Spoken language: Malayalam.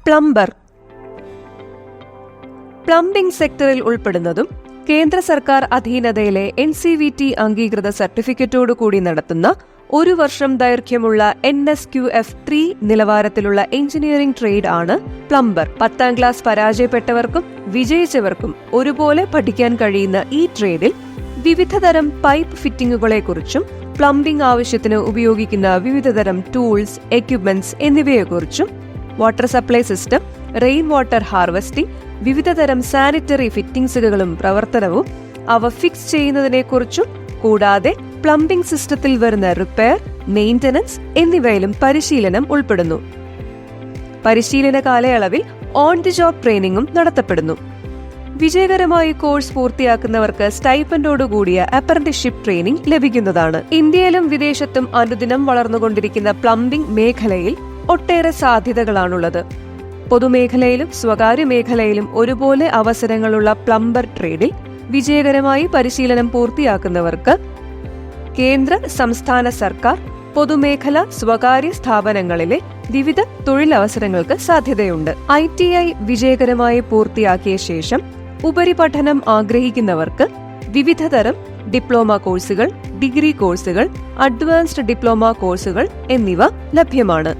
പ്ലംബർ. പ്ലംബിംഗ് സെക്ടറിൽ ഉൾപ്പെടുന്നതും കേന്ദ്ര സർക്കാർ അധീനതയിലെ NCVT അംഗീകൃത സർട്ടിഫിക്കറ്റോടുകൂടി നടത്തുന്ന 1 വർഷം ദൈർഘ്യമുള്ള NSQF 3 നിലവാരത്തിലുള്ള എഞ്ചിനീയറിംഗ് ട്രേഡ് ആണ് പ്ലംബർ. 10ാം ക്ലാസ് പരാജയപ്പെട്ടവർക്കും വിജയിച്ചവർക്കും ഒരുപോലെ പഠിക്കാൻ കഴിയുന്ന ഈ ട്രേഡിൽ വിവിധതരം പൈപ്പ് ഫിറ്റിംഗുകളെക്കുറിച്ചും പ്ലംബിംഗ് ആവശ്യത്തിന് ഉപയോഗിക്കുന്ന വിവിധതരം ടൂൾസ്, എക്യുപ്മെന്റ്സ് എന്നിവയെക്കുറിച്ചും, water supply system, rain water harvesting, വിവിധതരം സാനിറ്ററി ഫിറ്റിംഗ്സുകളും പ്രവർത്തനവും അവ ഫിക്സ് ചെയ്യുന്നതിനെക്കുറിച്ചും, കൂടാതെ പ്ലംബിംഗ് സിസ്റ്റത്തിൽ വരുന്ന റിപ്പയർ, മെയിന്റനൻസ് എന്നിവയിലും പരിശീലനം ഉൾപ്പെടുന്നു. പരിശീലന കാലയളവിൽ ഓൺ ദി ജോബ് ട്രെയിനിങ്ങും നടത്തപ്പെടുന്നു. വിജയകരമായി കോഴ്സ് പൂർത്തിയാക്കുന്നവർക്ക് സ്റ്റൈപ്പൻഡോടുകൂടിയ അപ്രന്റീസ്ഷിപ്പ് ട്രെയിനിംഗ് ലഭിക്കുന്നതാണ്. ഇന്ത്യയിലും വിദേശത്തും അനുദിനം വളർന്നുകൊണ്ടിരിക്കുന്ന പ്ലംബിംഗ് മേഖലയിൽ ഒട്ടേറെ സാധ്യതകളാണുള്ളത്. പൊതുമേഖലയിലും സ്വകാര്യ മേഖലയിലും ഒരുപോലെ അവസരങ്ങളുള്ള പ്ലംബർ ട്രേഡിൽ വിജയകരമായി പരിശീലനം പൂർത്തിയാക്കുന്നവർക്ക് കേന്ദ്ര, സംസ്ഥാന സർക്കാർ, പൊതുമേഖല, സ്വകാര്യ സ്ഥാപനങ്ങളിലെ വിവിധ തൊഴിലവസരങ്ങൾക്ക് സാധ്യതയുണ്ട്. ITI വിജയകരമായി പൂർത്തിയാക്കിയ ശേഷം ഉപരിപഠനം ആഗ്രഹിക്കുന്നവർക്ക് വിവിധതരം ഡിപ്ലോമ കോഴ്സുകൾ, ഡിഗ്രി കോഴ്സുകൾ, അഡ്വാൻസ്ഡ് ഡിപ്ലോമ കോഴ്സുകൾ എന്നിവ ലഭ്യമാണ്.